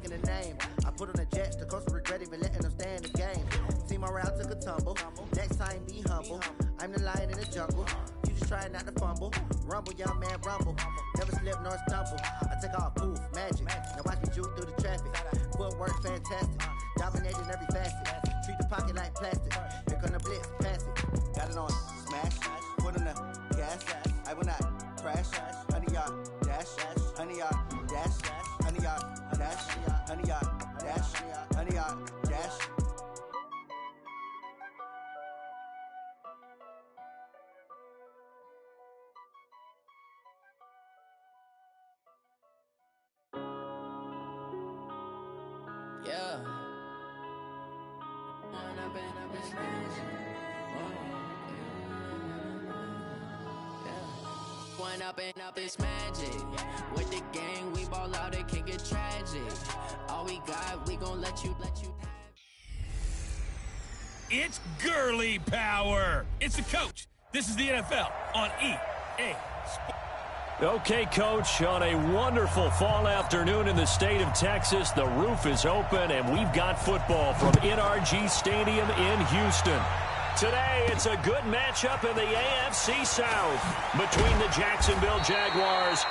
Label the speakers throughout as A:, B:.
A: making a name. I put on the Jets, the coach will regret even letting them stay in the game. See my route took a tumble. Next time be humble. I'm the lion in the jungle. You just try not to fumble. Rumble, young man, rumble. Never slip nor stumble. I take off, poof, magic. Now watch me juke through the traffic. Footwork fantastic. Dominating every facet. Treat the pocket like plastic. Here come the blitz, pass it. Got it on smash. Put on the gas. I will not crash. 100-yard dash. 100-yard dash. 100-yard dash. 100-yard dash. 100-yard dash.
B: Yeah. One up and up is magic. With the gang, we ball out, it can get tragic. All we got, we gon' let you have.
C: It's girly power. It's the coach. This is the NFL on EA Sports.
D: Okay, Coach, on a wonderful fall afternoon in the state of Texas, the roof is open, and we've got football from NRG Stadium in Houston. Today, it's a good matchup in the AFC South between the Jacksonville Jaguars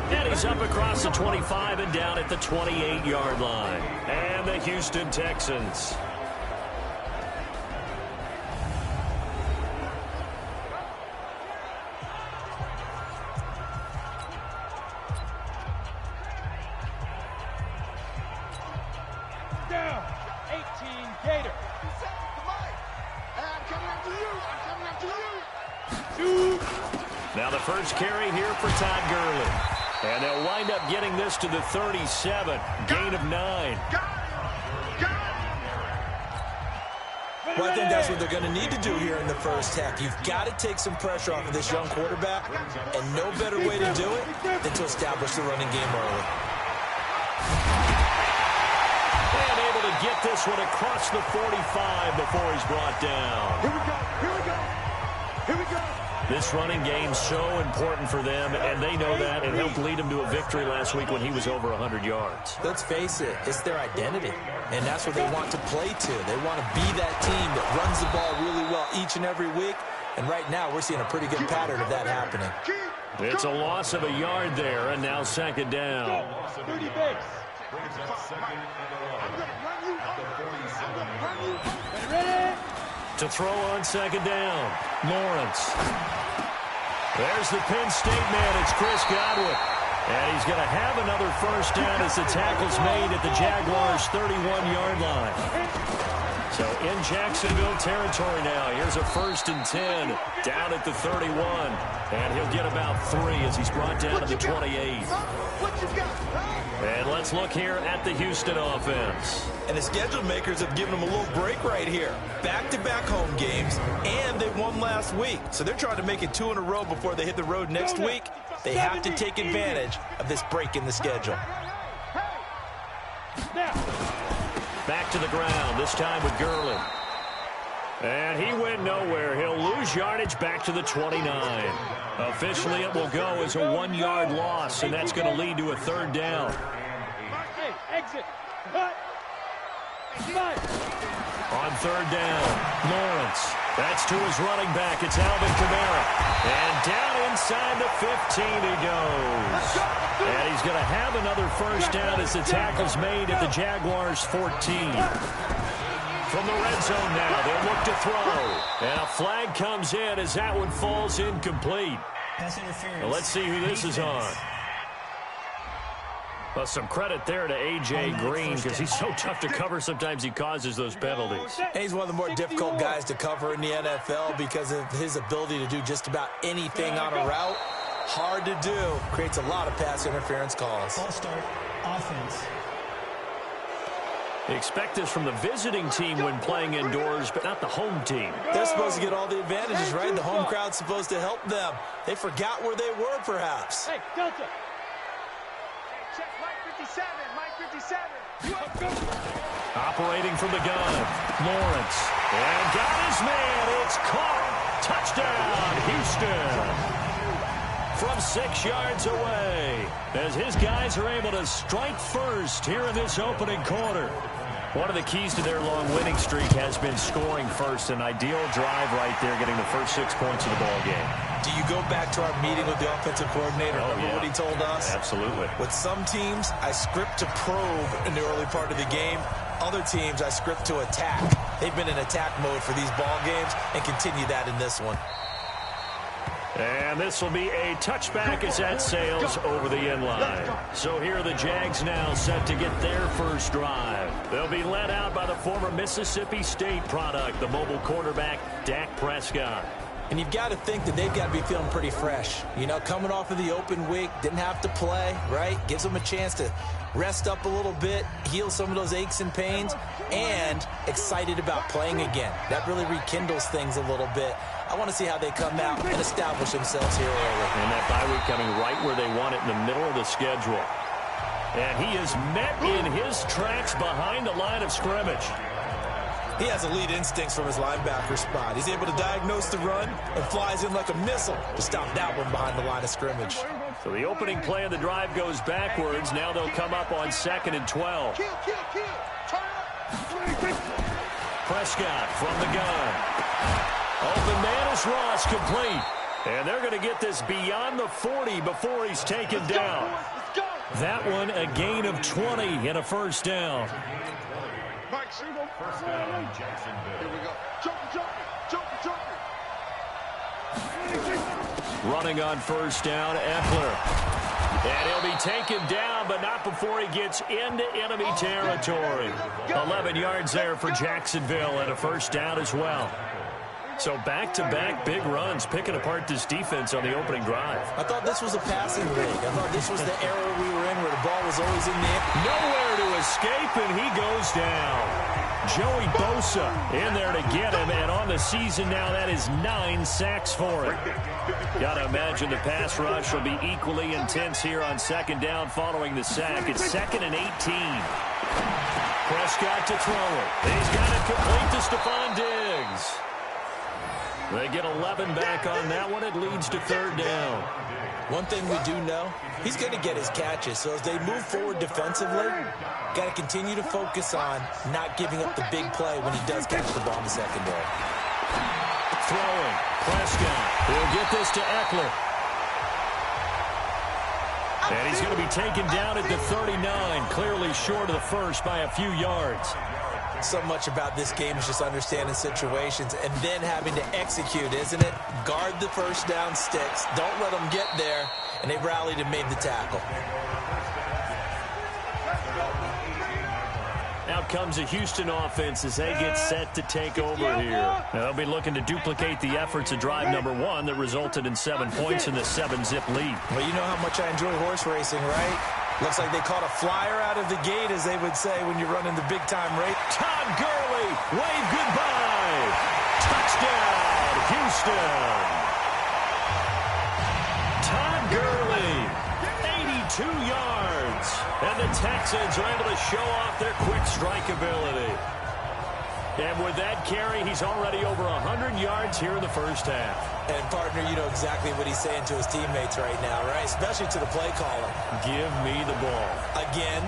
D: and he's up across the 25 and down at the 28-yard line. And the Houston Texans.
E: Down, 18 Gator.
D: Now the first carry here for Todd Gurley. And they'll wind up getting this to the 37. Gain of 9.
F: Well, I think that's what they're going to need to do here in the first half. You've got to take some pressure off of this young quarterback, and no better way to do it than to establish the running game early.
D: And able to get this one across the 45 before he's brought down.
E: Here we go, here we go, here we go.
D: This running game's so important for them, and they know that. It helped lead them to a victory last week when he was over 100 yards.
F: Let's face it, it's their identity, and that's what they want to play to. They want to be that team that runs the ball really well each and every week, and right now we're seeing a pretty good pattern of that happening.
D: It's a loss of a yard there, and now second down.
E: 30 base. Ready?
D: To throw on second down, Lawrence. There's the Penn State man. It's Chris Godwin. And he's going to have another first down as the tackle's made at the Jaguars' 31-yard line. So in Jacksonville territory now. Here's a 1st and 10 down at the 31. And he'll get about 3 as he's brought down to the 28. And let's look here at the Houston offense.
F: And the schedule makers have given them a little break right here. Back-to-back home games, and they won last week. So they're trying to make it 2 in a row before they hit the road next week. They have to take advantage of this break in the schedule.
D: Back to the ground, this time with Gurley. And he went nowhere. He'll lose yardage back to the 29. Officially, it will go as a 1-yard loss, and that's going to lead to a 3rd down.
E: Exit.
D: On 3rd down, Lawrence. That's to his running back. It's Alvin Kamara. And down inside the 15 he goes. And he's going to have another first down as the tackle's made at the Jaguars' 14. From the red zone now, they'll look to throw. And a flag comes in as that one falls incomplete.
G: Pass interference.
D: Now let's see who this is on. Well, some credit there to A.J. Green because he's so tough to cover. Sometimes he causes those penalties.
F: And he's one of the more difficult guys to cover in the NFL because of his ability to do just about anything on a route. Hard to do. Creates a lot of pass interference calls.
G: Ball start. Offense.
D: Expect this from the visiting team when playing indoors, but not the home team.
F: They're supposed to get all the advantages, right? The home crowd's supposed to help them. They forgot where they were, perhaps.
E: Hey, Delta. Check Mike 57, Mike 57.
D: Operating from the gun, Lawrence. And got his man. It's caught. Touchdown, Houston. from 6 yards away as his guys are able to strike first here in this opening quarter. One of the keys to their long winning streak has been scoring first. An ideal drive right there, getting the first 6 points of the ball game.
F: Do you go back to our meeting with the offensive coordinator? Remember what he told us?
D: Absolutely.
F: With some teams, I script to probe in the early part of the game. Other teams, I script to attack. They've been in attack mode for these ball games and continue that in this one.
D: And this will be a touchback as that sails over the inline. So here are the Jags now set to get their first drive. They'll be led out by the former Mississippi State product, the mobile quarterback, Dak Prescott.
F: And you've got to think that they've got to be feeling pretty fresh. You know, coming off of the open week, didn't have to play, right? Gives them a chance to rest up a little bit, heal some of those aches and pains, and excited about playing again. That really rekindles things a little bit. I want to see how they come out and establish themselves here early.
D: And that bye week coming right where they want it, in the middle of the schedule. And he is met in his tracks behind the line of scrimmage.
F: He has elite instincts from his linebacker spot. He's able to diagnose the run and flies in like a missile to stop that one behind the line of scrimmage.
D: So the opening play of the drive goes backwards. Now they'll come up on 2nd and 12. Prescott from the gun. Open man is Ross, complete. And they're going to get this beyond the 40 before he's taken down. That one a gain of 20 and a first down.
E: First down, Jacksonville. Here we go. Jumper.
D: Running on first down, Eckler. And he'll be taken down, but not before he gets into enemy territory. 11 yards there for Jacksonville and a first down as well. So back-to-back big runs, picking apart this defense on the opening drive.
F: I thought this was a passing league. I thought this was the era we were in where the ball was always in the air.
D: Nowhere to escape, and he goes down. Joey Bosa in there to get him, and on the season now, that is 9 sacks for him. Got to imagine the pass rush will be equally intense here on 2nd down following the sack. It's 2nd and 18. Prescott to throw it. He's got it complete to Stephon Diggs. They get 11 back on that one. It leads to 3rd down.
F: One thing we do know, he's going to get his catches. So as they move forward defensively, got to continue to focus on not giving up the big play when he does catch the ball in the secondary.
D: Throwing. Prescott. He'll get this to Eckler. And he's going to be taken down at the 39, clearly short of the first by a few yards.
F: So much about this game is just understanding situations and then having to execute, isn't it? Guard the first down sticks. Don't let them get there. And they rallied and made the tackle.
D: Out comes the Houston offense as they get set to take over here. Now they'll be looking to duplicate the efforts of drive number 1 that resulted in 7 points in the 7-zip lead.
F: Well, you know how much I enjoy horse racing, right? Looks like they caught a flyer out of the gate, as they would say when you're running the big-time race.
D: Todd Gurley, wave goodbye. Touchdown, Houston. Todd Gurley, 82 yards. And the Texans are able to show off their quick strike ability. And with that carry, he's already over 100 yards here in the first half.
F: And, partner, you know exactly what he's saying to his teammates right now, right? Especially to the play caller.
D: Give me the ball.
F: Again,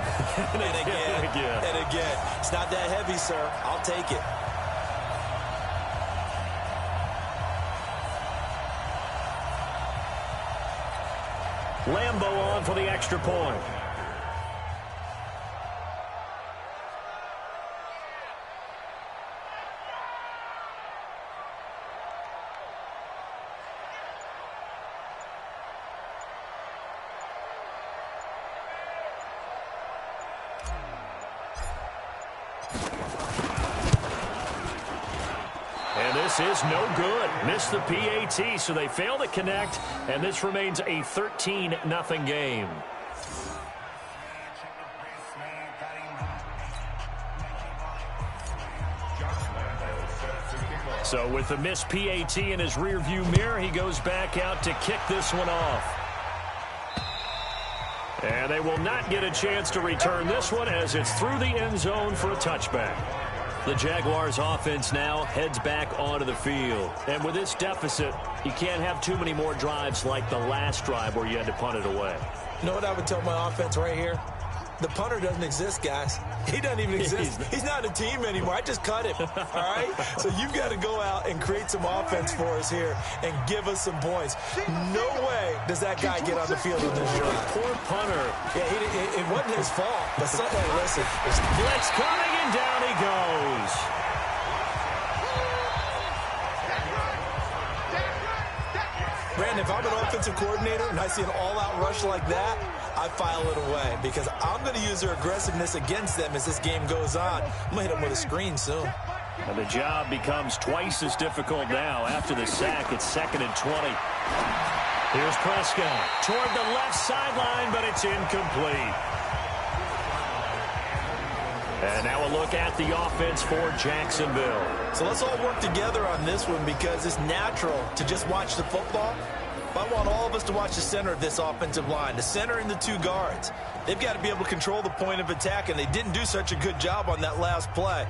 F: and again, and again. It's not that heavy, sir. I'll take it.
D: Lambo on for the extra point. This is no good. Missed the PAT, so they fail to connect, and this remains a 13-0 game. So with the missed PAT in his rearview mirror, he goes back out to kick this one off. And they will not get a chance to return this one as it's through the end zone for a touchback. The Jaguars offense now heads back onto the field. And with this deficit, you can't have too many more drives like the last drive where you had to punt it away.
F: You know what I would tell my offense right here? The punter doesn't exist, guys. He doesn't even exist. He's not a team anymore. I just cut him, all right? So you've got to go out and create some offense for us here and give us some points. No way does that guy get on the field on this drive.
D: Poor punter.
F: Yeah, it wasn't his fault. But listen.
D: Blitz coming, and down he goes.
F: Brandon, if I'm an offensive coordinator and I see an all-out rush like that, I file it away because I'm going to use their aggressiveness against them as this game goes on. I'm going to hit them with a screen soon.
D: And the job becomes twice as difficult now. After the sack, it's 2nd and 20. Here's Prescott toward the left sideline, but it's incomplete. And now a look at the offense for Jacksonville.
F: So let's all work together on this one because it's natural to just watch the football. I want all of us to watch the center of this offensive line, the center and the 2 guards. They've got to be able to control the point of attack, and they didn't do such a good job on that last play.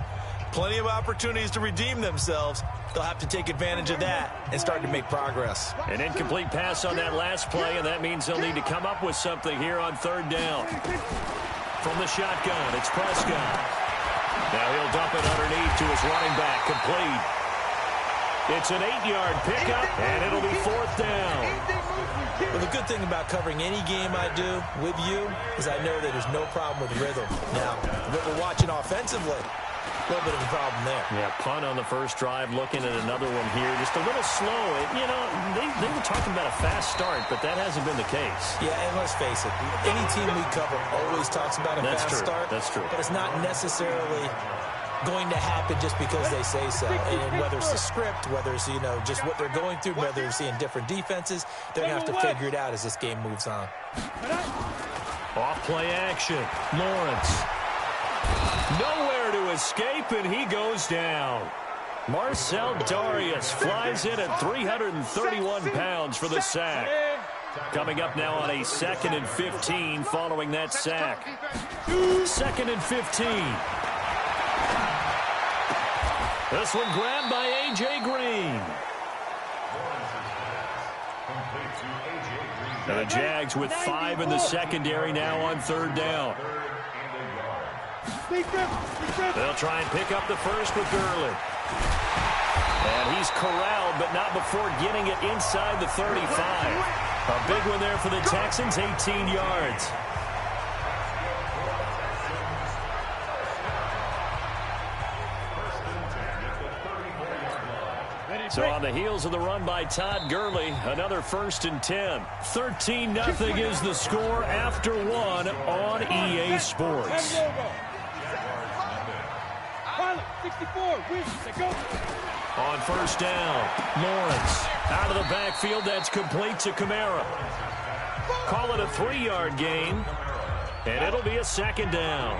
F: Plenty of opportunities to redeem themselves. They'll have to take advantage of that and start to make progress.
D: An incomplete pass on that last play, and that means they'll need to come up with something here on 3rd down. From the shotgun, it's Prescott. Now he'll dump it underneath to his running back, complete. It's an 8-yard pickup, and it'll be 4th down.
F: Well, the good thing about covering any game I do with you is I know that there's no problem with rhythm. Now, what we're watching offensively, a little bit of a problem there.
D: Yeah, punt on the first drive, looking at another one here. Just a little slow. You know, they were talking about a fast start, but that hasn't been the case.
F: Yeah, and let's face it, any team we cover always talks about a fast start.
D: That's true.
F: But it's not necessarily going to happen just because they say so. And whether it's the script, whether it's, you know, just what they're going through, whether they're seeing different defenses, they're going to have to figure it out as this game moves on.
D: Off play action. Lawrence. Nowhere to escape, and he goes down. Marcel Darius flies in at 331 pounds for the sack. Coming up now on a 2nd and 15 following that sack. 2nd and 15. This one grabbed by A.J. Green. And the Jags with 5 in the secondary now on 3rd down. They'll try and pick up the first with Gurley. And he's corralled, but not before getting it inside the 35. A big one there for the Texans, 18 yards. So on the heels of the run by Todd Gurley, another 1st and 10. 13-0 is the score after 1 on EA Sports. On 1st down, Lawrence out of the backfield. That's complete to Kamara. Call it a 3-yard gain, and it'll be a 2nd down.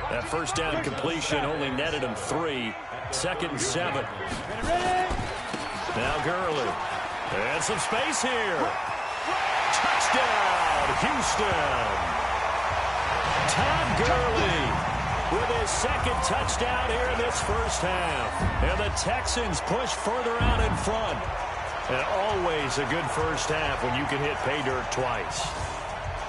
D: That 1st down completion only netted him 3. 2nd and 7. Now Gurley. And some space here. Touchdown, Houston. Todd Gurley with his 2nd touchdown here in this first half. And the Texans push further out in front. And always a good first half when you can hit pay dirt twice.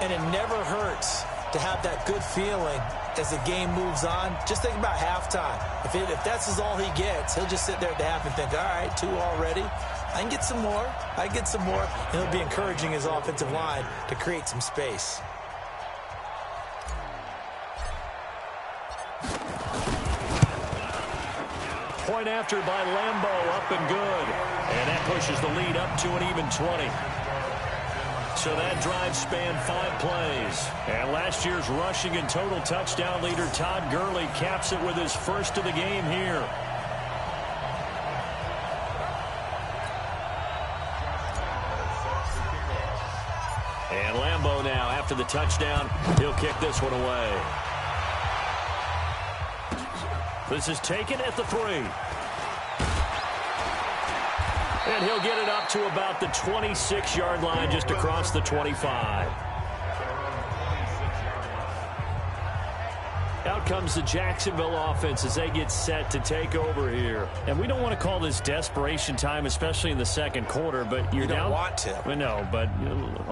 F: And it never hurts to have that good feeling as the game moves on. Just think about halftime. If that's all he gets, he'll just sit there at the half and think, all right, 2 already. I can get some more. I can get some more. And he'll be encouraging his offensive line to create some space.
D: Point after by Lambeau, up and good. And that pushes the lead up to an even 20. So that drive spanned 5 plays. And last year's rushing and total touchdown leader Todd Gurley caps it with his 1st of the game here. And Lambeau now, after the touchdown, he'll kick this one away. This is taken at the 3. And he'll get it up to about the 26-yard line, just across the 25. Out comes the Jacksonville offense as they get set to take over here. And we don't want to call this desperation time, especially in the second quarter, but you're down.
F: You don't want to.
D: Well, no, but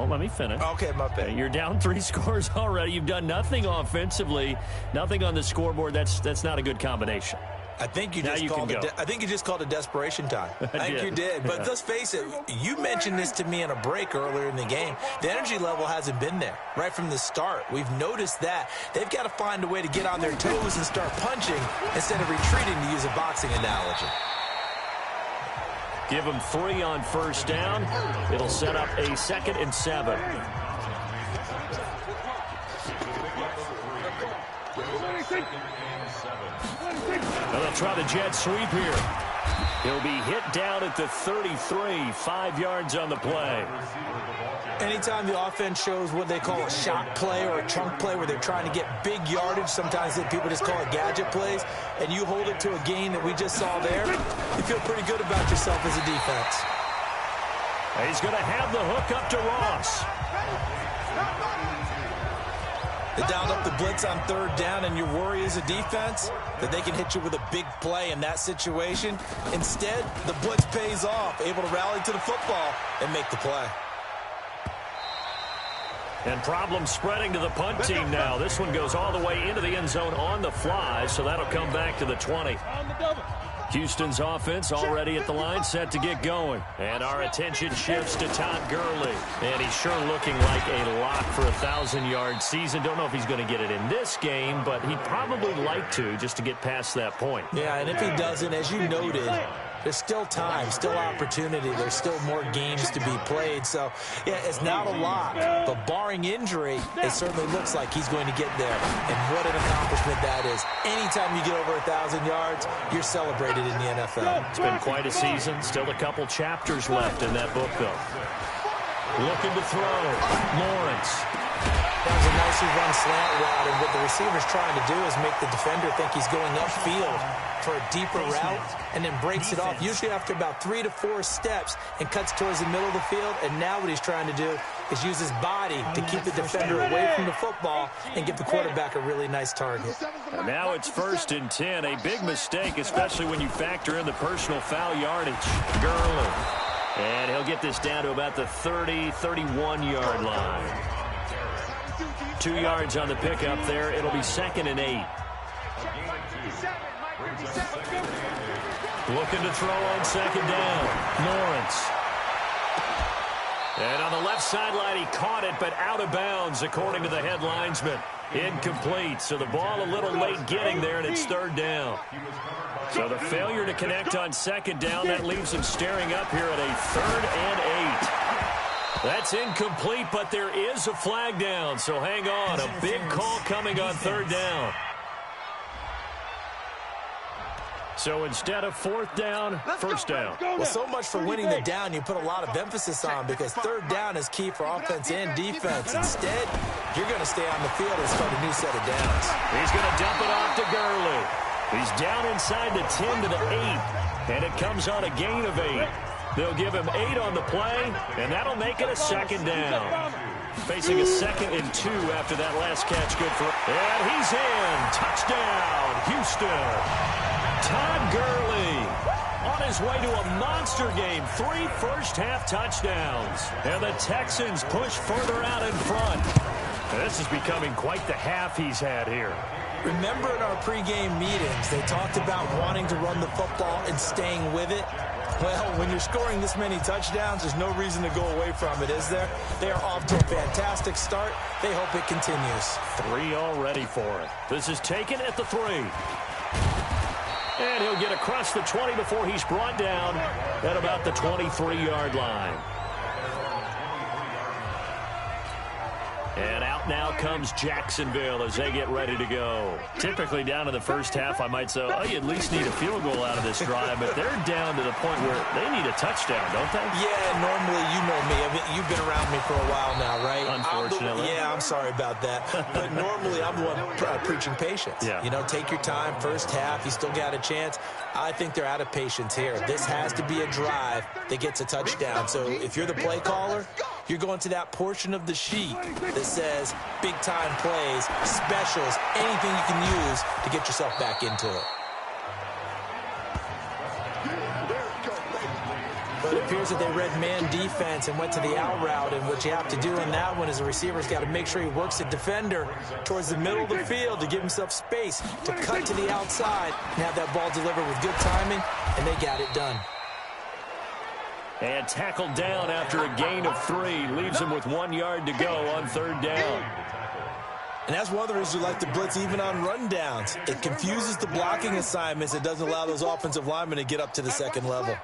D: let me finish.
F: Okay, my bad.
D: You're down 3 scores already. You've done nothing offensively, nothing on the scoreboard. That's not a good combination.
F: I think you just called it desperation time. I think you did. But let's face it, you mentioned this to me in a break earlier in the game. The energy level hasn't been there right from the start. We've noticed that. They've got to find a way to get on their toes and start punching instead of retreating, to use a boxing analogy.
D: Give them 3 on first down. It'll set up a 2nd and 7. Well, they'll try the jet sweep here. He'll be hit down at the 33, 5 yards on the play.
F: Anytime the offense shows what they call a shot play or a chunk play where they're trying to get big yardage, sometimes people just call it gadget plays, and you hold it to a gain that we just saw there, you feel pretty good about yourself as a defense.
D: He's going to have the hook up to Ross.
F: They dialed up the blitz on 3rd down, and your worry as a defense that they can hit you with a big play in that situation. Instead, the blitz pays off, able to rally to the football and make the play.
D: And problem spreading to the punt team now. This one goes all the way into the end zone on the fly, so that'll come back to the 20. Houston's offense already at the line, set to get going. And our attention shifts to Todd Gurley. And he's sure looking like a lock for a 1,000-yard season. Don't know if he's going to get it in this game, but he'd probably like to just to get past that point.
F: Yeah, and if he doesn't, as you noted, there's still time, still opportunity. There's still more games to be played. So, yeah, it's not a lot. But barring injury, it certainly looks like he's going to get there. And what an accomplishment that is. Anytime you get over 1,000 yards, you're celebrated in the NFL.
D: It's been quite a season. Still a couple chapters left in that book, though. Looking to throw. Lawrence.
F: That was a nicely run slant route, and what the receiver's trying to do is make the defender think he's going upfield for a deeper route and then breaks it off, usually after about 3 to 4 steps, and cuts towards the middle of the field. And now what he's trying to do is use his body to keep the defender away from the football and give the quarterback a really nice target.
D: And now it's 1st and 10, a big mistake, especially when you factor in the personal foul yardage. Gurley. And he'll get this down to about the 30, 31-yard line. 2 yards on the pickup there. It'll be 2nd and 8. Looking to throw on 2nd down. Lawrence. And on the left sideline, he caught it, but out of bounds, according to the head linesman. Incomplete. So the ball a little late getting there, and it's 3rd down. So the failure to connect on 2nd down, that leaves him staring up here at a 3rd and 8. That's incomplete, but there is a flag down, so hang on. A big call coming on 3rd down. So instead of 4th down, 1st down.
F: Well, so much for winning the down you put a lot of emphasis on, because 3rd down is key for offense and defense. Instead, you're going to stay on the field and start a new set of downs.
D: He's going to dump it off to Gurley. He's down inside the 10 to the 8, and it comes on a gain of 8. They'll give him 8 on the play, and that'll make it a 2nd down. Facing a 2nd and 2 after that last catch. Good for him. And he's in. Touchdown, Houston. Todd Gurley on his way to a monster game. 3 first-half touchdowns. And the Texans push further out in front. This is becoming quite the half he's had here.
F: Remember in our pregame meetings, they talked about wanting to run the football and staying with it. Well, when you're scoring this many touchdowns, there's no reason to go away from it, is there? They are off to a fantastic start. They hope it continues.
D: 3 already for it. This is taken at the 3. And he'll get across the 20 before he's brought down at about the 23-yard line. And out now comes Jacksonville as they get ready to go. Typically down in the first half, I might say, oh, you at least need a field goal out of this drive. But they're down to the point where they need a touchdown, don't they?
F: Yeah, normally, you know me. I mean, you've been around me for a while now, right?
D: Unfortunately.
F: I'm sorry about that. But normally, I'm the one preaching patience.
D: Yeah.
F: You know, take your time. First half, you still got a chance. I think they're out of patience here. This has to be a drive that gets a touchdown. So if you're the play caller, you're going to that portion of the sheet that says, those big-time plays, specials, anything you can use to get yourself back into it. But it appears that they read man defense and went to the out route, and what you have to do in that one is the receiver's got to make sure he works the defender towards the middle of the field to give himself space to cut to the outside and have that ball delivered with good timing, and they got it done.
D: And tackled down after a gain of 3. Leaves him with 1 yard to go on 3rd down.
F: And that's one of the reasons we like to blitz even on rundowns. It confuses the blocking assignments. It doesn't allow those offensive linemen to get up to the second level.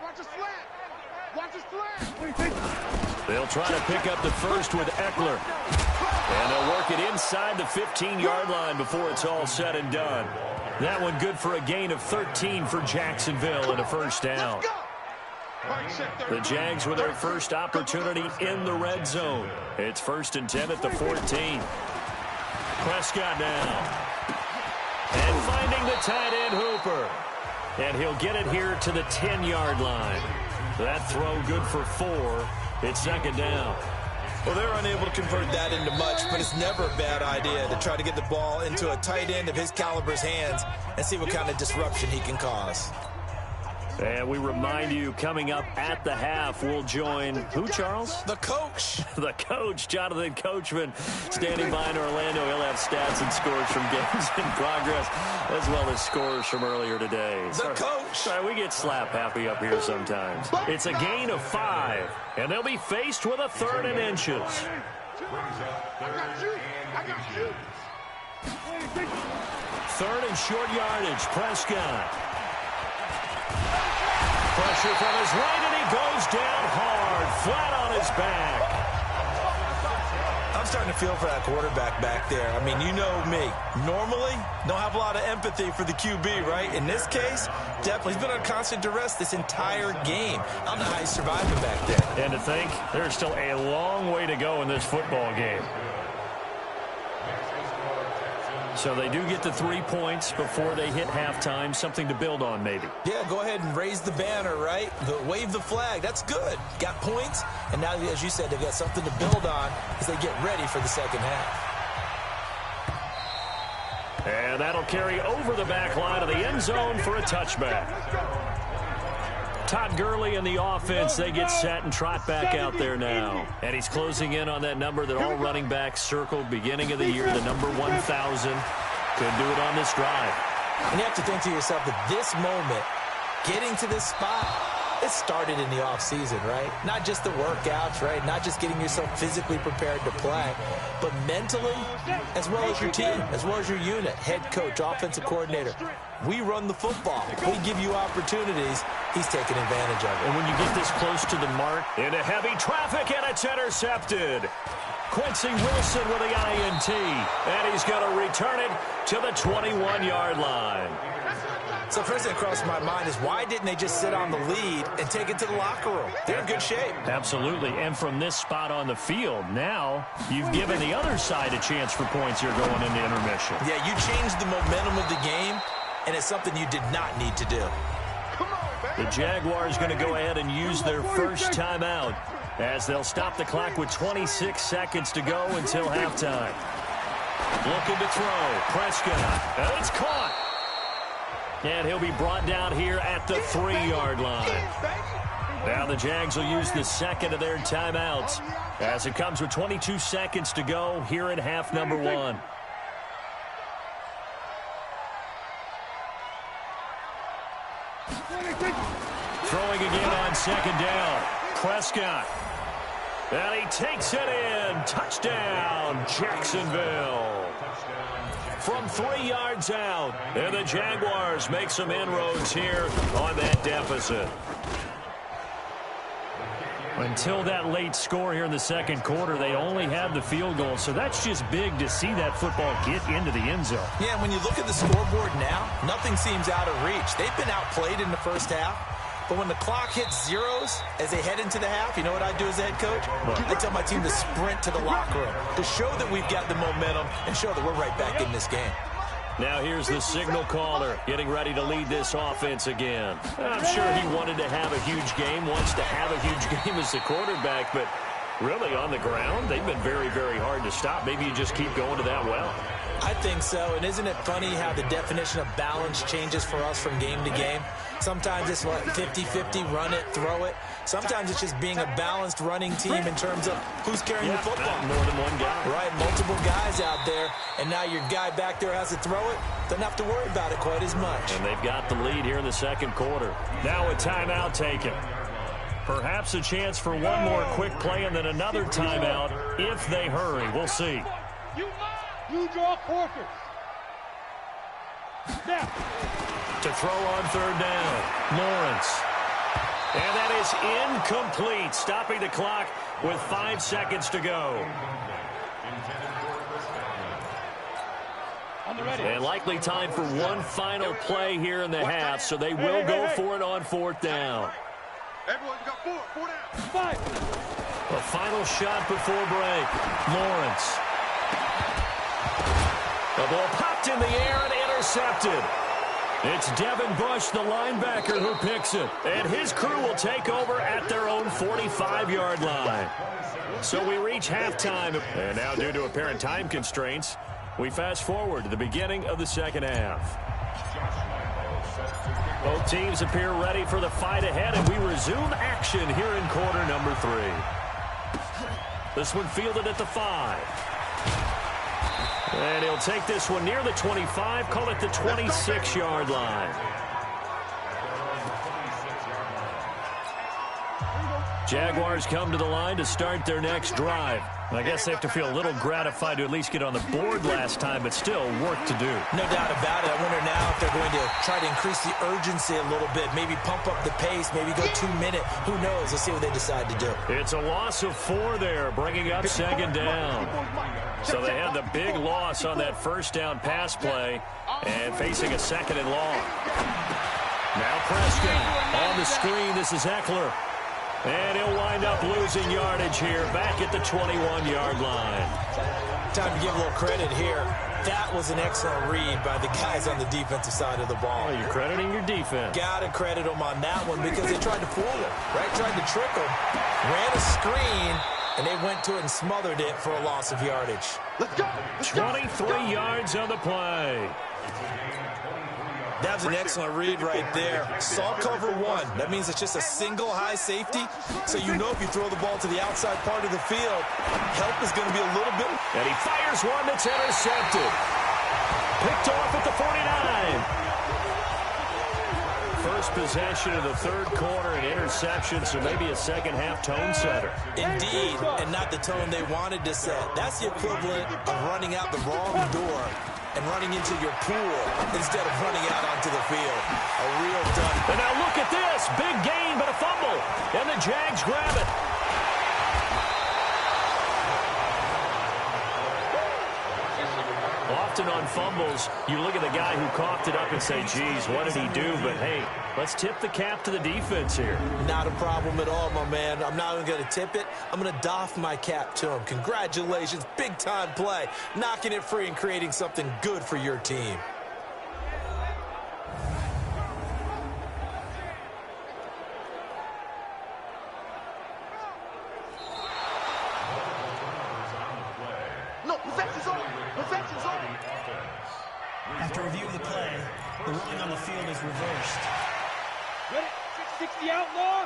D: They'll try to pick up the first with Eckler. And they'll work it inside the 15-yard line before it's all said and done. That one good for a gain of 13 for Jacksonville and a 1st down. The Jags with their first opportunity in the red zone. It's 1st and 10 at the 14. Prescott now. And finding the tight end Hooper. And he'll get it here to the 10-yard line. That throw good for 4. It's 2nd down.
F: Well, they're unable to convert that into much, but it's never a bad idea to try to get the ball into a tight end of his caliber's hands and see what kind of disruption he can cause.
D: And we remind you, coming up at the half, we'll join who, Charles?
F: The coach.
D: The coach, Jonathan Coachman, standing by in Orlando. He'll have stats and scores from games in progress, as well as scores from earlier today.
F: The coach.
D: Sorry, we get slap happy up here sometimes. It's a gain of 5, and they'll be faced with a 3rd and inches.
E: I got you.
D: 3rd and short yardage, Prescott. Pressure from his right, and he goes down hard, flat on his back.
F: I'm starting to feel for that quarterback back there. I mean, you know me. Normally, don't have a lot of empathy for the QB, right? In this case, definitely. He's been on constant duress this entire game. I don't know how he's surviving back there.
D: And to think, there's still a long way to go in this football game. So they do get the 3 points before they hit halftime. Something to build on, maybe.
F: Yeah, go ahead and raise the banner, right? Wave the flag. That's good. Got points, and now, as you said, they've got something to build on as they get ready for the second half.
D: And that'll carry over the back line of the end zone for a touchback. Todd Gurley and the offense, they get set and trot back out there now. And he's closing in on that number that all running backs circled beginning of the year, the number 1,000. Could do it on this drive.
F: And you have to think to yourself that this moment, getting to this spot, it started in the offseason, right? Not just the workouts, right? Not just getting yourself physically prepared to play, but mentally, as well as your team, as well as your unit, head coach, offensive coordinator. We run the football. We give you opportunities. He's taking advantage of it.
D: And when you get this close to the mark, into heavy traffic, and it's intercepted. Quincy Wilson with the INT, and he's going to return it to the 21-yard line.
F: So first thing that crossed my mind is why didn't they just sit on the lead and take it to the locker room? They're in good shape.
D: Absolutely, and from this spot on the field, now you've given the other side a chance for points here going into intermission.
F: Yeah, you changed the momentum of the game, and it's something you did not need to do.
D: The Jaguars going to go ahead and use their first timeout as they'll stop the clock with 26 seconds to go until halftime. Looking to throw, Prescott, and it's caught. And he'll be brought down here at the 3-yard line. Now the Jags will use the second of their timeouts as it comes with 22 seconds to go here in half number 1. Throwing again on 2nd down. Prescott. And he takes it in. Touchdown, Jacksonville. From 3 yards out. And the Jaguars make some inroads here on that deficit. Until that late score here in the second quarter, they only had the field goal. So that's just big to see that football get into the end zone.
F: Yeah, when you look at the scoreboard now, nothing seems out of reach. They've been outplayed in the first half. But when the clock hits zeros as they head into the half, you know what I do as the head coach? I tell my team to sprint to the locker room to show that we've got the momentum and show that we're right back in this game.
D: Now here's the signal caller getting ready to lead this offense again. I'm sure he wanted to have a huge game, wants to have a huge game as the quarterback, but Really, on the ground, they've been very, very hard to stop. Maybe you just keep going to that well.
F: I think so, and isn't it funny how the definition of balance changes for us from game to game? Sometimes it's 50-50, run it, throw it. Sometimes it's just being a balanced running team in terms of who's carrying the football.
D: More than one guy.
F: Right, multiple guys out there, and now your guy back there has to throw it. Doesn't have to worry about it quite as much.
D: And they've got the lead here in the second quarter. Now a timeout taken. Perhaps a chance for one more quick play and then another timeout if they hurry. We'll see.
E: You draw forfeit. Now.
D: To throw on third down, Lawrence. And that is incomplete, stopping the clock with 5 seconds to go. And likely time for one final play here in the half, so they will go for it on fourth down.
E: Everyone's got four down.
D: A final shot before break. Lawrence. The ball popped in the air and intercepted. It's Devin Bush, the linebacker, who picks it. And his crew will take over at their own 45-yard line. So we reach halftime. And now, due to apparent time constraints, we fast forward to the beginning of the second half. Both teams appear ready for the fight ahead, and we resume action here in quarter number 3. This one fielded at the 5. And he'll take this one near the 25, call it the 26-yard line. Jaguars come to the line to start their next drive. I guess they have to feel a little gratified to at least get on the board last time, but still work to do.
F: No doubt about it. I wonder now if they're going to try to increase the urgency a little bit, maybe pump up the pace, maybe go 2-minute. Who knows? Let's see what they decide to do.
D: It's a loss of 4 there, bringing up second down. So they had the big loss on that first down pass play and facing a second and long. Now Prescott on the screen. This is Eckler. And he'll wind up losing yardage here back at the 21-yard line.
F: Time to give a little credit here. That was an excellent read by the guys on the defensive side of the ball.
D: Oh, you're crediting your defense.
F: Got to credit them on that one because they tried to fool him, right? Tried to trick him, ran a screen, and they went to it and smothered it for a loss of yardage.
E: Let's go.
D: 23 yards on the play.
F: That was an excellent read right there. Saw cover 1. That means it's just a single high safety. So you know if you throw the ball to the outside part of the field, help is going to be a little bit.
D: And he fires one that's intercepted. Picked off at the 49. First possession of the third quarter, an interception, so maybe a second-half tone setter.
F: Indeed, and not the tone they wanted to set. That's the equivalent of running out the wrong door and running into your pool instead of running out onto the field. A real done.
D: And now look at this. Big gain, but a fumble. And the Jags grab it. Often on fumbles, you look at the guy who coughed it up and say, geez, what did he do? But, hey, let's tip the cap to the defense here.
F: Not a problem at all, my man. I'm not even going to tip it. I'm going to doff my cap to him. Congratulations. Big-time play. Knocking it free and creating something good for your team.
G: After review of the play, the ruling on the field is reversed.
E: Ready? 660 outlaw.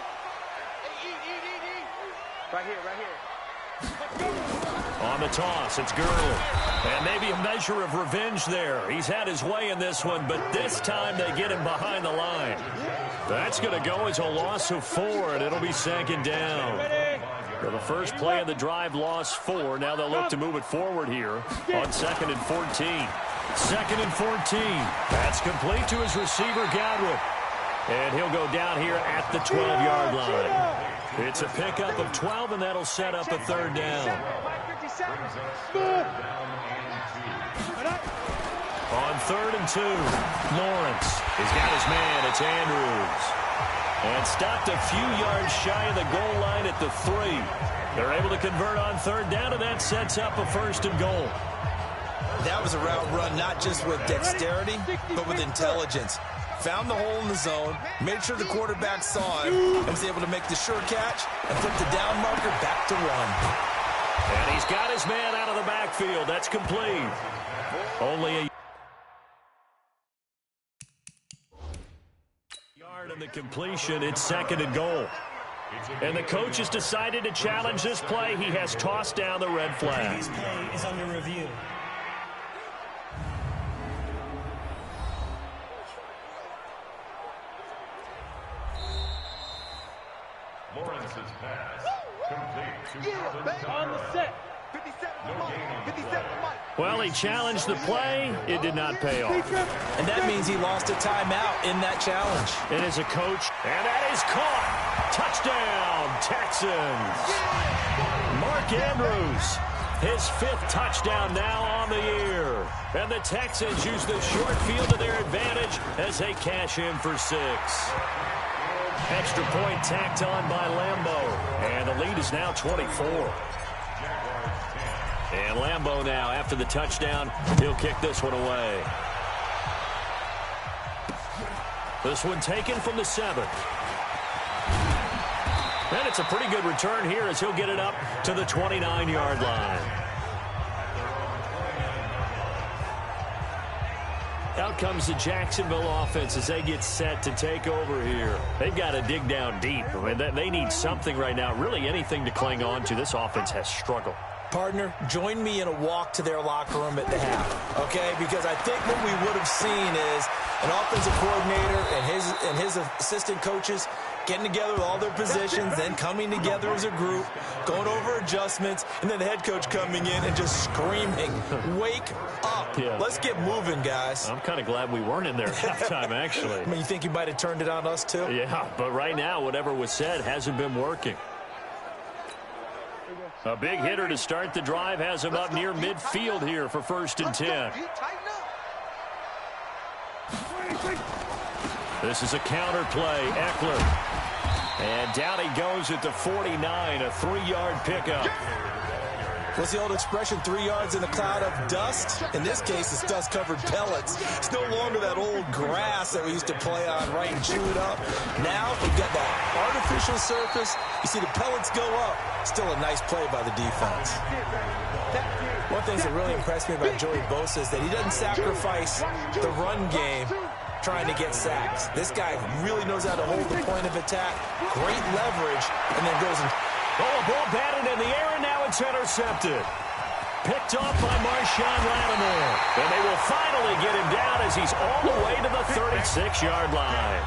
E: Eat. Right here.
D: On the toss, it's Gurley. And maybe a measure of revenge there. He's had his way in this one, but this time they get him behind the line. That's going to go as a loss of 4, and it'll be second down. For the first play of the drive, lost 4. Now they'll look to move it forward here on 2nd and 14. 2nd and 14. That's complete to his receiver, Godwin. And he'll go down here at the 12-yard line. It's a pickup of 12, and that'll set up a third down. On 3rd and 2, Lawrence. He's got his man. It's Andrews. And stopped a few yards shy of the goal line at the 3. They're able to convert on third down, and that sets up a 1st and goal.
F: That was a route run not just with dexterity, but with intelligence. found the hole in the zone, made sure the quarterback saw him, and was able to make the sure catch and flip the down marker back to 1.
D: And he's got his man out of the backfield. That's complete. Only a yard in the completion. It's 2nd and goal. And the coach has decided to challenge this play. He has tossed down the red flag.
G: Previous play is under review.
E: Lawrence's pass. Complete.
H: On the set.
E: 57
D: Well, he challenged the play. It did not pay off.
F: And that means he lost a timeout in that challenge.
D: And as a coach, and that is caught. Touchdown, Texans. Mark Andrews, his 5th touchdown now on the year. And the Texans use the short field to their advantage as they cash in for 6. Extra point tacked on by Lambeau. And the lead is now 24. And Lambeau now, after the touchdown, he'll kick this one away. This one taken from the 7. And it's a pretty good return here as he'll get it up to the 29-yard line. Out comes the Jacksonville offense as they get set to take over here. They've got to dig down deep. I mean, they need something right now, really anything to cling on to. This offense has struggled.
F: Partner, join me in a walk to their locker room at the half, okay? Because I think what we would have seen is an offensive coordinator and his assistant coaches getting together with all their positions, then coming together as a group, going over adjustments, and then the head coach coming in and just screaming, wake up.
D: Yeah.
F: Let's get moving, guys.
D: I'm kind of glad we weren't in there at halftime, actually.
F: I mean, you think you might have turned it on us, too?
D: Yeah, but right now, whatever was said hasn't been working. A big hitter to start the drive has him up near midfield here for 1st and 10. This is a counter play. Eckler. And down he goes at the 49, a 3-yard pickup.
F: What's the old expression, 3 yards in a cloud of dust? In this case, it's dust-covered pellets. It's no longer that old grass that we used to play on, right, and chew it up. Now, we've got that artificial surface. You see the pellets go up. Still a nice play by the defense. One thing that really impressed me about Joey Bosa is that he doesn't sacrifice the run game trying to get sacks. This guy really knows how to hold the point of attack. Great leverage, and then goes and...
D: Oh, a ball batted in the air, and now it's intercepted. Picked off by Marshawn Lattimore. And they will finally get him down as he's all the way to the 36-yard line.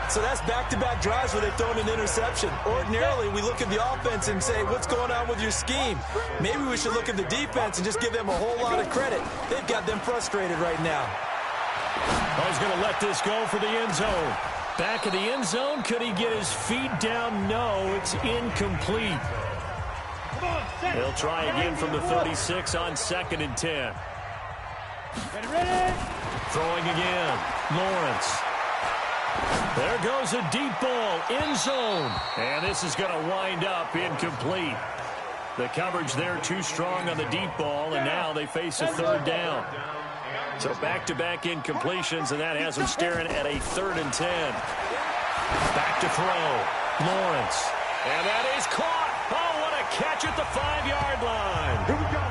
F: So that's back-to-back drives where they've thrown an interception. Ordinarily, we look at the offense and say, what's going on with your scheme? Maybe we should look at the defense and just give them a whole lot of credit. They've got them frustrated right now.
D: He's going to let this go for the end zone. Back of the end zone. Could he get his feet down? No, it's incomplete. They'll try again from the 36 on 2nd and 10. Throwing again. Lawrence. There goes a deep ball. End zone. And this is going to wind up incomplete. The coverage there too strong on the deep ball, and now they face a 3rd down. So back-to-back incompletions, and that has them staring at a 3rd and 10. Back to throw. Lawrence. And that is caught. Oh, what a catch at the 5-yard line.
H: Here we go.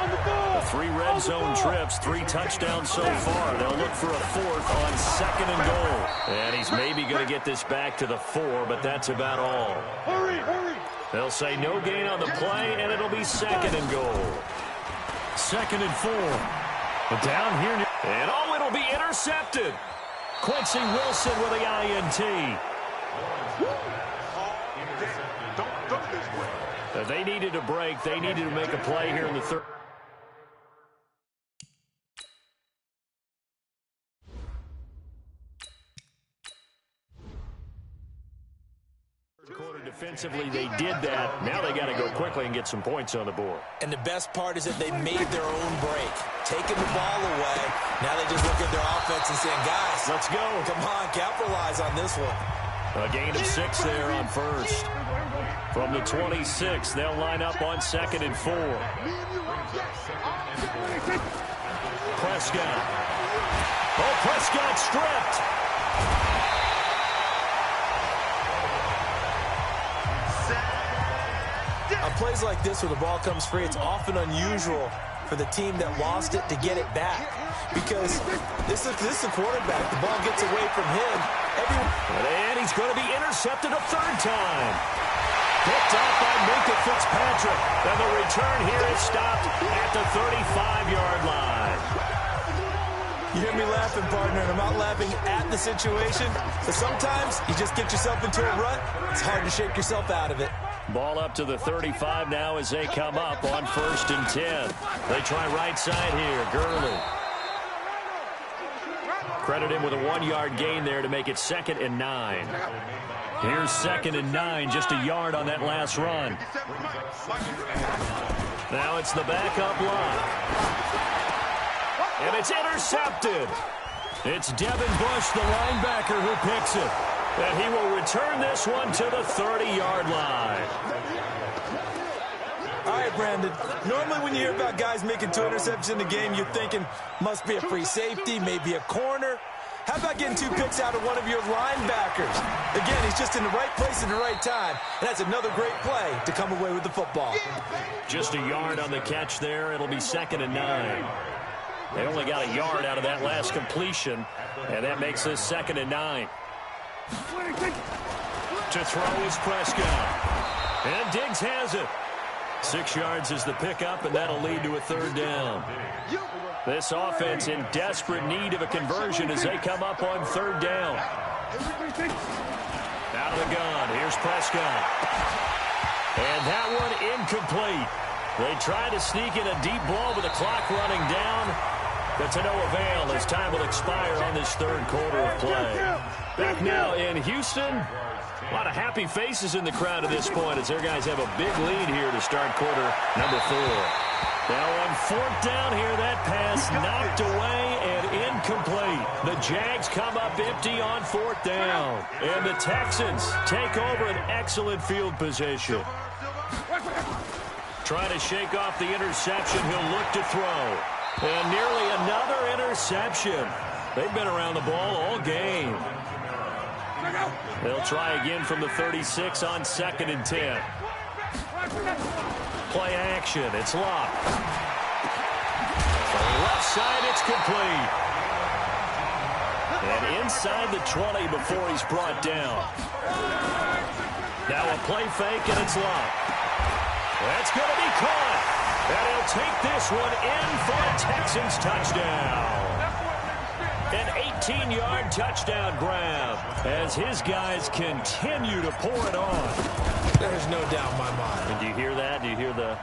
H: On the ball.
D: 3 red zone trips, 3 touchdowns so far. They'll look for a 4th on 2nd and goal. And he's maybe going to get this back to the 4, but that's about all.
H: Hurry.
D: They'll say no gain on the play, and it'll be 2nd and goal. 2nd and 4. But down here, and oh, it'll be intercepted. Quincy Wilson with the INT. They needed a break. They needed to make a play here in the 3rd. Quarter defensively, they did that. Now they got to go quickly and get some points on the board.
F: And the best part is that they made their own break, taking the ball away. Now they just look at their offense and saying, guys,
D: let's go.
F: Come on, capitalize on this one.
D: A gain of 6 there on 1st. From the 26, they'll line up on 2nd and 4. Prescott. Oh, Prescott stripped.
F: On plays like this where the ball comes free, it's often unusual for the team that lost it to get it back. Because this is the quarterback. The ball gets away from him.
D: And he's going to be intercepted a third time. Picked up by Minka Fitzpatrick. And the return here is stopped at the 35-yard line.
F: You hear me laughing, partner, and I'm not laughing at the situation. But sometimes you just get yourself into a rut. It's hard to shake yourself out of it.
D: Ball up to the 35 now as they come up on 1st and 10. They try right side here. Gurley. Credit him with a 1-yard gain there to make it 2nd and 9. Here's 2nd and 9, just a yard on that last run. Now it's the backup line. And it's intercepted. It's Devin Bush, the linebacker, who picks it. And he will return this one to the 30-yard line.
F: All right, Brandon. Normally when you hear about guys making 2 interceptions in the game, you're thinking must be a free safety, maybe a corner. How about getting 2 picks out of one of your linebackers? Again, he's just in the right place at the right time. And that's another great play to come away with the football.
D: Just a yard on the catch there. It'll be 2nd and 9. They only got a yard out of that last completion, and that makes this 2nd and 9. To throw is Prescott. And Diggs has it. 6 yards is the pickup, and that'll lead to a 3rd down. This offense in desperate need of a conversion as they come up on 3rd down. Out of the gun, here's Prescott. And that one incomplete. They try to sneak in a deep ball with the clock running down, but to no avail as time will expire on this 3rd quarter of play. Back now in Houston. A lot of happy faces in the crowd at this point as their guys have a big lead here to start quarter number 4. Now on 4th down here, that pass knocked away and incomplete. The Jags come up empty on 4th down. And the Texans take over an excellent field position. Trying to shake off the interception, he'll look to throw. And nearly another interception. They've been around the ball all game. They'll try again from the 36 on 2nd and 10. Play action. It's locked. From the left side, it's complete. And inside the 20 before he's brought down. Now a play fake, and it's locked. That's going to be caught. And he'll take this one in for a Texans touchdown. An 18-yard touchdown grab as his guys continue to pour it on.
F: There's no doubt in my mind.
D: And do you hear that? Do you hear the...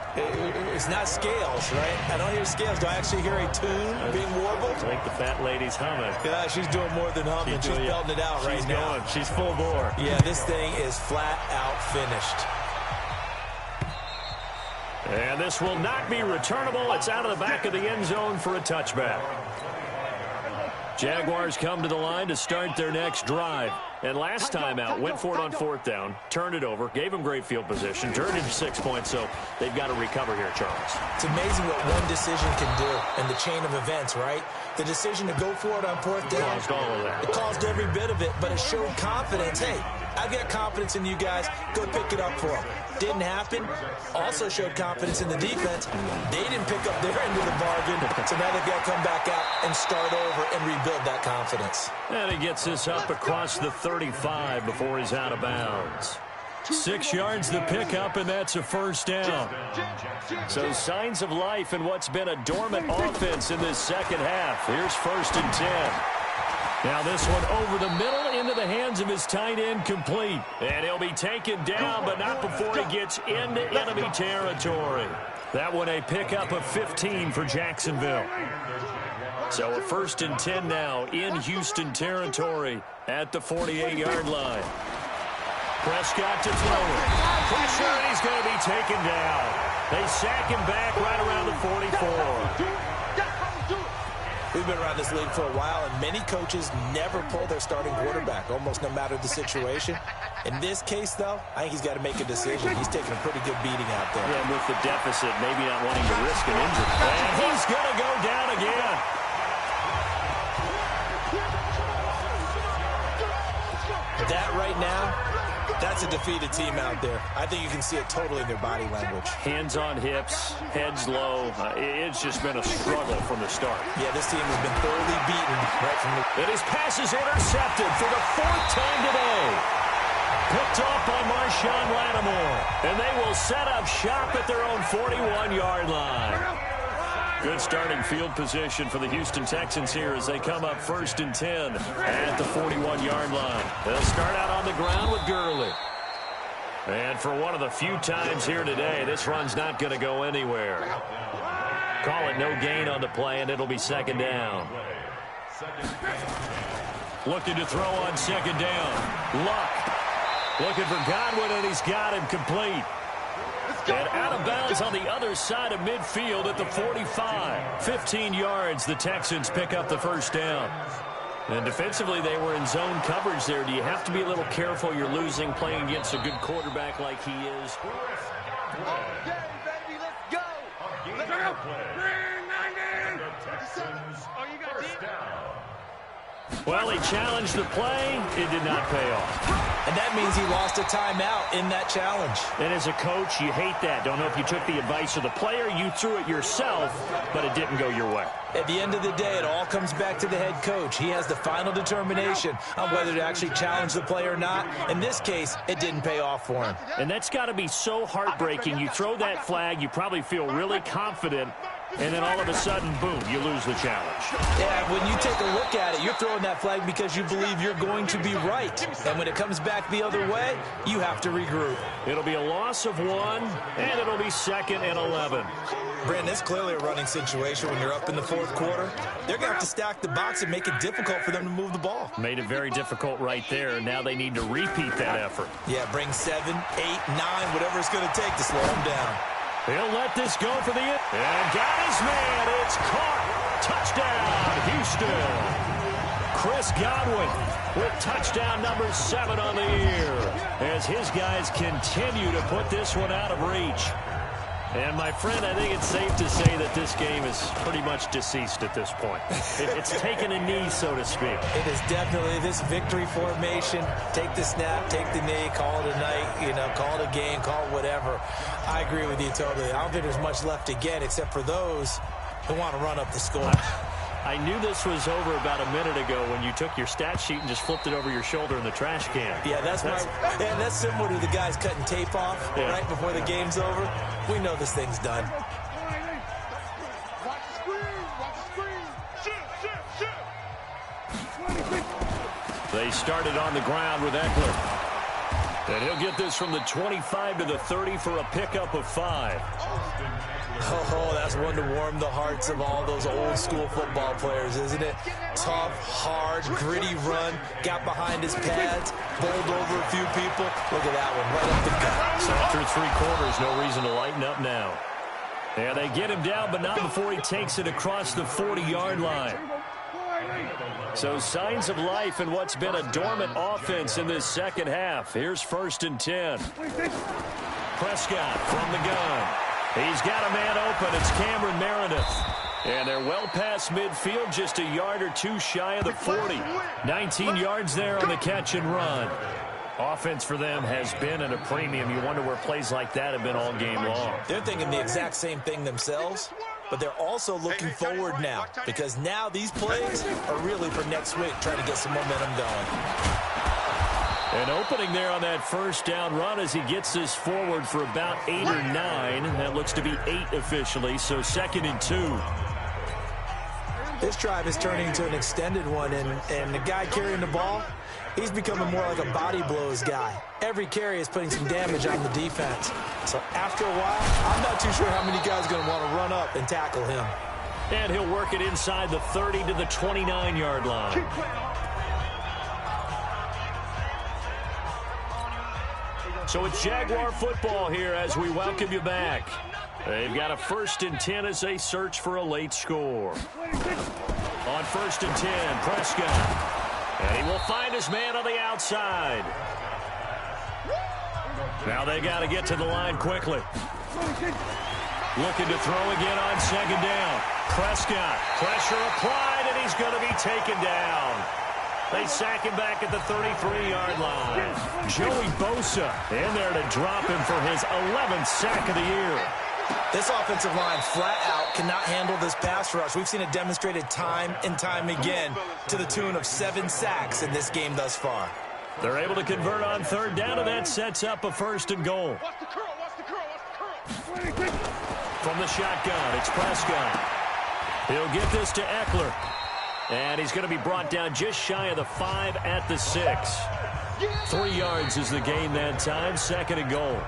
F: It's not scales, right? I don't hear scales. Do I actually hear a tune being warbled?
D: I think the fat lady's humming.
F: Yeah, she's doing more than humming. She's belting it out right now.
D: She's full bore.
F: Yeah, this thing is flat out finished.
D: And this will not be returnable. It's out of the back of the end zone for a touchback. Jaguars come to the line to start their next drive. And last time out, went for it on 4th down, turned it over, gave them great field position, turned it into 6 points, so they've got to recover here, Charles.
F: It's amazing what one decision can do in the chain of events, right? The decision to go for it on 4th down.
D: Caused all of that.
F: It caused every bit of it, but it showed confidence. Hey, I've got confidence in you guys. Go pick it up for them. Didn't happen. Also showed confidence in the defense. They didn't pick up their end of the bargain, so now they've got to come back out and start over and rebuild that confidence.
D: And he gets this up across the 35 before he's out of bounds. 6 yards the pickup, and that's a 1st down. So signs of life in what's been a dormant offense in this 2nd half. Here's 1st and 10. Now this one over the middle into the hands of his tight end, complete. And he'll be taken down, but not before he gets into enemy territory. That one a pickup of 15 for Jacksonville. So a 1st and 10 now in Houston territory at the 48-yard line. Prescott to throw it. Pressure, and he's going to be taken down. They sack him back right around the 44.
F: We've been around this league for a while, and many coaches never pull their starting quarterback, almost no matter the situation. In this case, though, I think he's got to make a decision. He's taking a pretty good beating out there.
D: Yeah, with the deficit, maybe not wanting to risk an injury. And he's going to go down again.
F: That right now, that's a defeated team out there. I think you can see it totally in their body language.
D: Hands on hips, heads low. It's just been a struggle from the start.
F: Yeah, this team has been thoroughly beaten right from the...
D: And his pass is intercepted for the 4th time today. Picked off by Marshawn Lattimore. And they will set up shop at their own 41-yard line. Good starting field position for the Houston Texans here as they come up 1st and 10 at the 41-yard line. They'll start out on the ground with Gurley. And for one of the few times here today, this run's not going to go anywhere. Call it no gain on the play, and it'll be 2nd down. Looking to throw on 2nd down. Luck. Looking for Godwin, and he's got him complete. And out of bounds on the other side of midfield at the 45. 15 yards, the Texans pick up the 1st down. And defensively, they were in zone coverage there. Do you have to be a little careful? You're losing playing against a good quarterback like he is.
E: Okay, baby, let's go. Let's go. Oh, you got deep?
D: Well, he challenged the play. It did not pay off.
F: And that means he lost a timeout in that challenge.
D: And as a coach, you hate that. Don't know if you took the advice of the player. You threw it yourself, but it didn't go your way.
F: At the end of the day, it all comes back to the head coach. He has the final determination on whether to actually challenge the play or not. In this case, it didn't pay off for him.
D: And that's got to be so heartbreaking. You throw that flag, you probably feel really confident, and then all of a sudden, boom, you lose the challenge.
F: Yeah, when you take a look at it, you're throwing that flag because you believe you're going to be right. And when it comes back the other way, you have to regroup.
D: It'll be a loss of 1, and it'll be 2nd and 11.
F: Brandon, it's clearly a running situation when you're up in the 4th quarter. They're going to have to stack the box and make it difficult for them to move the ball.
D: Made it very difficult right there. Now they need to repeat that effort.
F: Yeah, bring 7, 8, 9, whatever it's going to take to slow them down.
D: He'll let this go for the end. And got his man. It's caught. Touchdown, Houston. Chris Godwin with touchdown number 7 on the year as his guys continue to put this one out of reach. And, my friend, I think it's safe to say that this game is pretty much deceased at this point. It's taken a knee, so to speak.
F: It is definitely this victory formation. Take the snap, take the knee, call it a night, call it a game, call it whatever. I agree with you totally. I don't think there's much left to get except for those who want to run up the score.
D: I knew this was over about a minute ago when you took your stat sheet and just flipped it over your shoulder in the trash can.
F: Yeah, that's similar to the guys cutting tape off right before the game's over. We know this thing's done.
E: Watch the screen. Watch the screen. Shoot.
D: They started on the ground with Eckler. And he'll get this from the 25 to the 30 for a pickup of 5.
F: Oh, that's one to warm the hearts of all those old-school football players, isn't it? Tough, hard, gritty run, got behind his pads, bowled over a few people. Look at that one, right up the gut.
D: So after 3 quarters, no reason to lighten up now. Yeah, they get him down, but not before he takes it across the 40-yard line. So signs of life in what's been a dormant offense in this 2nd half. Here's 1st and 10. Prescott from the gun. He's got a man open. It's Cameron Meredith. And they're well past midfield, just a yard or 2 shy of the 40. 19 yards there on the catch and run. Offense for them has been at a premium. You wonder where plays like that have been all game long.
F: They're thinking the exact same thing themselves, but they're also looking forward now because now these plays are really for next week, trying to get some momentum going.
D: An opening there on that 1st down run as he gets this forward for about 8 or 9. That looks to be 8 officially, so 2nd and 2.
F: This drive is turning into an extended one, and the guy carrying the ball, he's becoming more like a body blows guy. Every carry is putting some damage on the defense. So after a while, I'm not too sure how many guys are going to want to run up and tackle him.
D: And he'll work it inside the 30 to the 29-yard line. So it's Jaguar football here as we welcome you back. They've got a 1st and 10 as they search for a late score. On 1st and 10, Prescott. And he will find his man on the outside. Now they got to get to the line quickly. Looking to throw again on 2nd down. Prescott, pressure applied, and he's going to be taken down. They sack him back at the 33-yard line. Joey Bosa in there to drop him for his 11th sack of the year.
F: This offensive line flat out cannot handle this pass rush. We've seen it demonstrated time and time again to the tune of 7 sacks in this game thus far.
D: They're able to convert on 3rd down, and that sets up a 1st and goal. From the shotgun, it's Prescott. He'll get this to Eckler. And he's going to be brought down just shy of the 5 at the 6. 3 yards is the gain that time, 2nd and goal.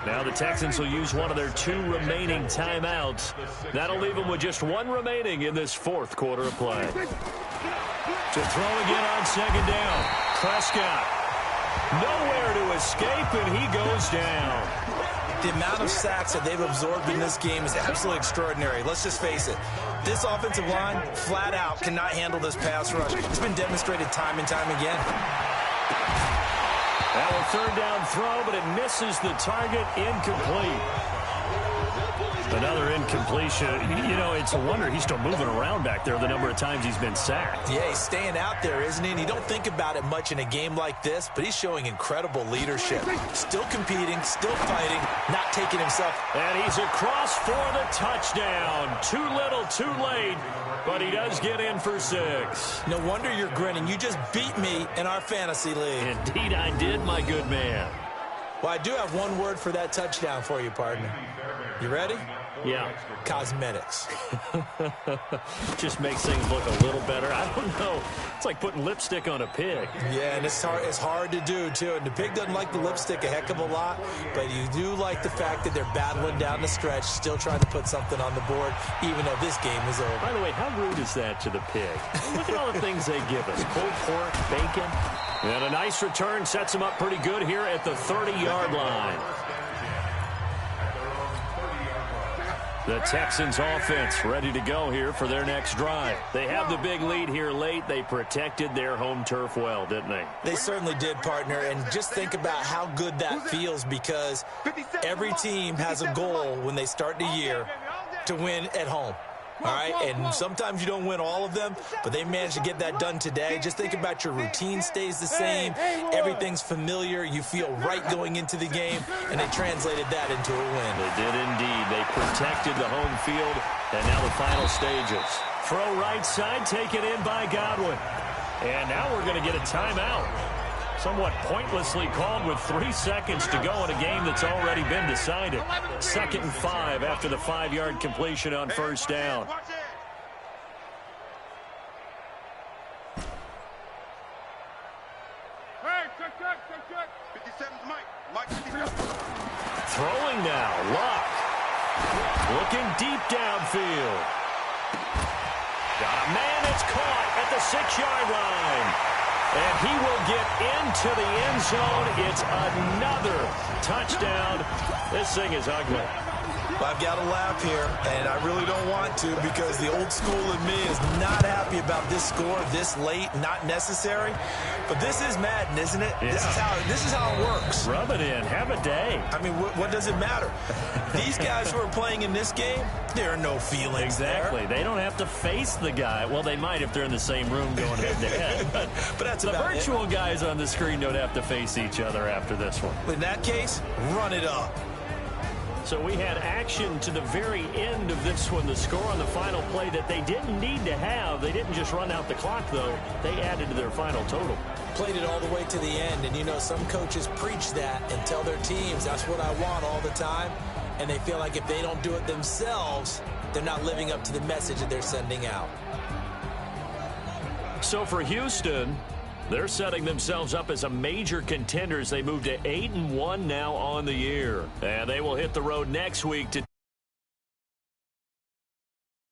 D: Now the Texans will use one of their 2 remaining timeouts. That'll leave them with just 1 remaining in this 4th quarter of play. To throw again on 2nd down. Prescott. Nowhere to escape, and he goes down.
F: The amount of sacks that they've absorbed in this game is absolutely extraordinary. Let's just face it. This offensive line, flat out, cannot handle this pass rush. It's been demonstrated time and time again.
D: Now a 3rd down throw, but it misses the target. Incomplete. Another incompletion. You know, it's a wonder he's still moving around back there the number of times he's been sacked.
F: Yeah, he's staying out there, isn't he? And you don't think about it much in a game like this, but he's showing incredible leadership. Still competing, still fighting, not taking himself.
D: And he's across for the touchdown. Too little, too late, but he does get in for 6.
F: No wonder you're grinning. You just beat me in our fantasy league.
D: Indeed I did, my good man.
F: Well, I do have one word for that touchdown for you, partner. You ready?
D: Yeah.
F: Cosmetics.
D: Just makes things look a little better. I don't know. It's like putting lipstick on a pig.
F: Yeah, and it's hard to do, too. And the pig doesn't like the lipstick a heck of a lot, but you do like the fact that they're battling down the stretch, still trying to put something on the board, even though this game is over.
D: By the way, how rude is that to the pig? Look at all the things they give us. Pulled pork, bacon. And a nice return sets them up pretty good here at the 30-yard line. The Texans offense ready to go here for their next drive. They have the big lead here late. They protected their home turf well, didn't they?
F: They certainly did, partner. And just think about how good that feels, because every team has a goal when they start the year to win at home. All right, and sometimes you don't win all of them, but they managed to get that done today. Just think about your routine stays the same. Everything's familiar. You feel right going into the game, and they translated that into a win.
D: They did indeed. They protected the home field, and now the final stages. Throw right side, taken in by Godwin. And now we're going to get a timeout. Somewhat pointlessly called with 3 seconds to go in a game that's already been decided. 2nd and 5 after the 5-yard completion on 1st down. Throwing now, Luck. Looking deep downfield. Got a man that's caught at the 6-yard line. And he will get into the end zone. It's another touchdown. This thing is ugly.
F: I've got to laugh here, and I really don't want to, because the old school in me is not happy about this score this late, not necessary. But this is Madden, isn't it? Yeah. This is how it works.
D: Rub it in. Have a day.
F: I mean, what does it matter? These guys who are playing in this game, there are no feelings
D: exactly.
F: there.
D: They don't have to face the guy. Well, they might if they're in the same room going head-to-head. But
F: that's
D: the virtual guys on the screen don't have to face each other after this one.
F: In that case, run it up.
D: So we had action to the very end of this one. The score on the final play that they didn't need to have. They didn't just run out the clock, though. They added to their final total.
F: Played it all the way to the end. And, you know, some coaches preach that and tell their teams, that's what I want all the time. And they feel like if they don't do it themselves, they're not living up to the message that they're sending out.
D: So for Houston, they're setting themselves up as a major contender as they move to 8-1 now on the year. And they will hit the road next week to